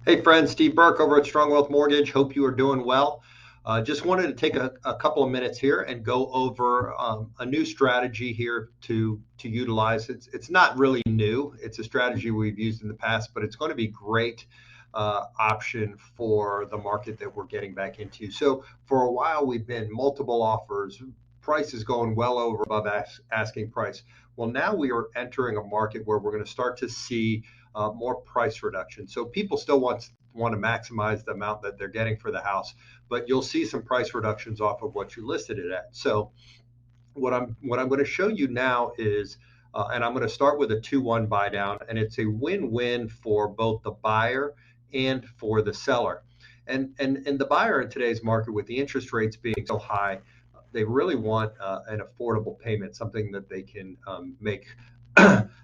Hey friends, Steve Birk over at Strong Wealth Mortgage. Hope you are doing well. Just wanted to take a couple of minutes here and go over a new strategy here to utilize. It's not really new. It's a strategy we've used in the past, but it's going to be great option for the market that we're getting back into. So for a while, we've been multiple offers, prices going well over above asking price. Well, now we are entering a market where we're going to start to see more price reduction. So people still want to maximize the amount that they're getting for the house, but you'll see some price reductions off of what you listed it at. So what I'm going to show you now is, and I'm going to start with a 2-1 buy down, and it's a win-win for both the buyer and for the seller. And the buyer in today's market, with the interest rates being so high, they really want an affordable payment, something that they can make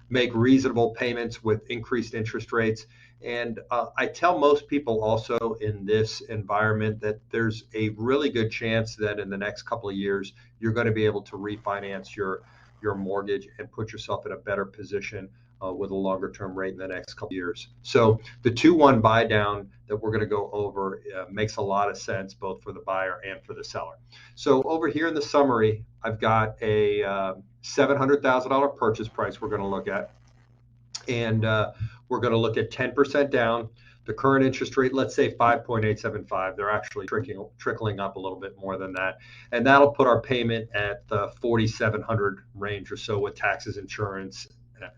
make reasonable payments with increased interest rates. And I tell most people also in this environment that there's a really good chance that in the next couple of years, you're going to be able to refinance your mortgage and put yourself in a better position with a longer term rate in the next couple of years. So the 2-1 buy down that we're going to go over makes a lot of sense both for the buyer and for the seller. So over here in the summary, I've got a $700,000 purchase price we're going to look at. And we're going to look at 10% down. The current interest rate, let's say 5.875. They're actually trickling up a little bit more than that. And that'll put our payment at the 4,700 range or so with taxes, insurance,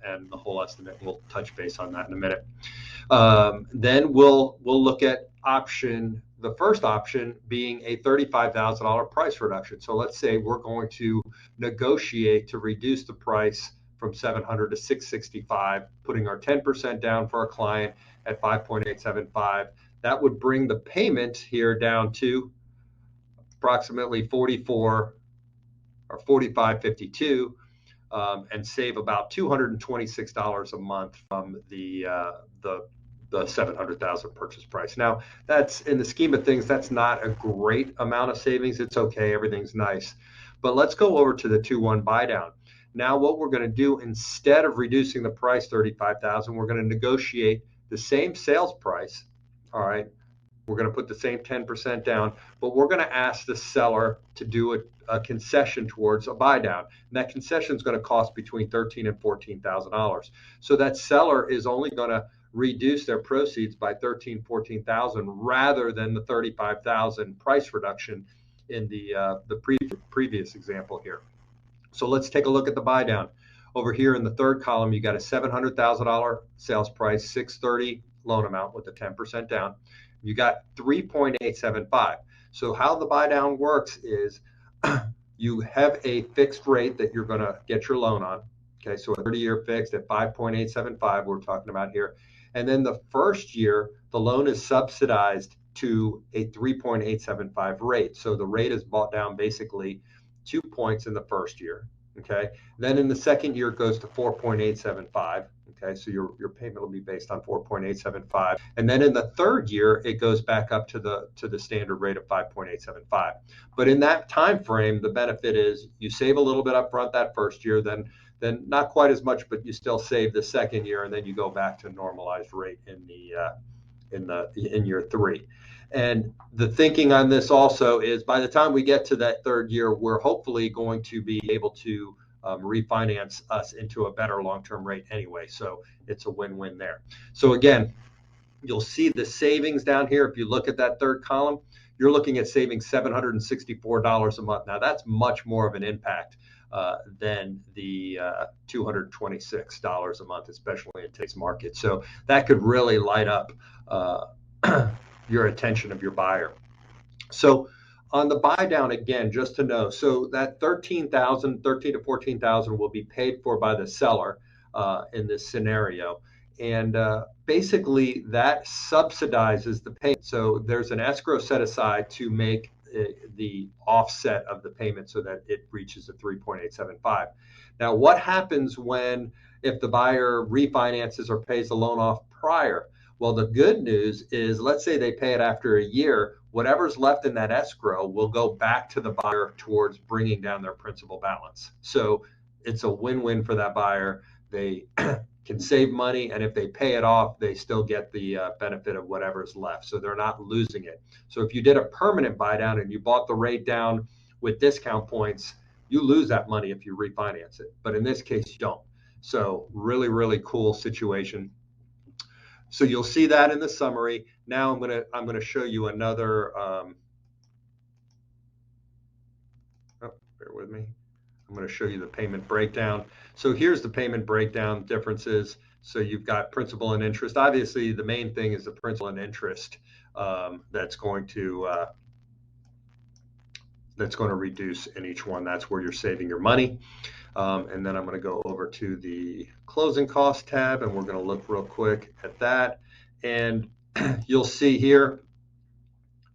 and the whole estimate. We'll touch base on that in a minute. Then we'll look at the first option being a $35,000 price reduction. So let's say we're going to negotiate to reduce the price from 700 to 665, putting our 10% down for our client at 5.875. That would bring the payment here down to approximately 44 or 45.52, and save about $226 a month from the 700,000 purchase price. Now, that's in the scheme of things, that's not a great amount of savings. It's okay, everything's nice. But let's go over to the 2-1 buy down. Now, what we're going to do, instead of reducing the price 35,000, we're going to negotiate the same sales price. All right, we're going to put the same 10% down, but we're going to ask the seller to do a concession towards a buy down. And that concession is going to cost between $13,000 and $14,000. So that seller is only going to reduce their proceeds by $13,000, $14,000 rather than the $35,000 price reduction in the previous example here. So let's take a look at the buy down. Over here in the third column, you got a $700,000 sales price, $630,000 loan amount with the 10% down. You got 3.875. So how the buy down works is you have a fixed rate that you're going to get your loan on. Okay, so a 30-year fixed at 5.875 we're talking about here. And then the first year, the loan is subsidized to a 3.875 rate. So the rate is brought down basically 2 points in the first year. Okay. Then in the second year, it goes to 4.875. Okay. So your payment will be based on 4.875. And then in the third year, it goes back up to the standard rate of 5.875. But in that time frame, the benefit is you save a little bit up front that first year, then not quite as much, but you still save the second year, and then you go back to normalized rate in year three. And the thinking on this also is by the time we get to that third year, we're hopefully going to be able to refinance us into a better long-term rate anyway. So it's a win-win there. So again, you'll see the savings down here. If you look at that third column, you're looking at saving $764 a month. Now that's much more of an impact than the $226 a month, especially in today's market. So that could really light up your attention of your buyer. So on the buy down, again, just to know, so that $13,000 to $14,000 will be paid for by the seller in this scenario. And basically that subsidizes the payment. So there's an escrow set aside to make the offset of the payment so that it reaches a 3.875. Now, what happens if the buyer refinances or pays the loan off prior? Well, the good news is, let's say they pay it after a year, whatever's left in that escrow will go back to the buyer towards bringing down their principal balance. So it's a win-win for that buyer. They can save money, and if they pay it off, they still get the benefit of whatever's left. So they're not losing it. So if you did a permanent buy down and you bought the rate down with discount points, you lose that money if you refinance it. But in this case, you don't. So really, really cool situation. So you'll see that in the summary. Now I'm gonna show you another. Bear with me. I'm going to show you the payment breakdown. So here's the payment breakdown differences. So you've got principal and interest. Obviously, the main thing is the principal and interest that's going to reduce in each one. That's where you're saving your money. And then I'm going to go over to the closing cost tab, and we're going to look real quick at that. And you'll see here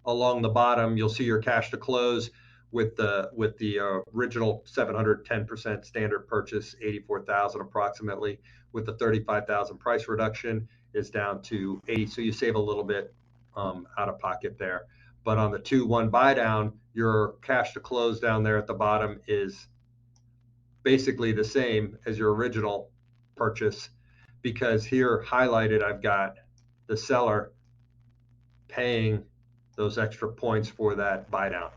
along the bottom, you'll see your cash to close with the original 710% standard purchase, 84,000 approximately, with the 35,000 price reduction is down to 80. So you save a little bit out of pocket there. But on the 2-1 buy down, your cash to close down there at the bottom is basically the same as your original purchase, because here highlighted I've got the seller paying those extra points for that buy down.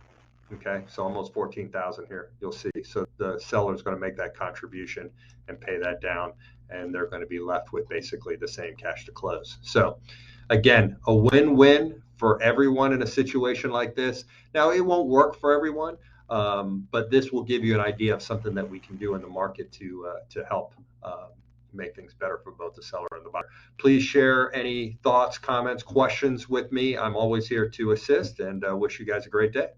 Okay, so almost 14,000 here, you'll see. So the seller is going to make that contribution and pay that down, and they're going to be left with basically the same cash to close. So again, a win-win for everyone in a situation like this. Now, it won't work for everyone, but this will give you an idea of something that we can do in the market to help make things better for both the seller and the buyer. Please share any thoughts, comments, questions with me. I'm always here to assist, and wish you guys a great day.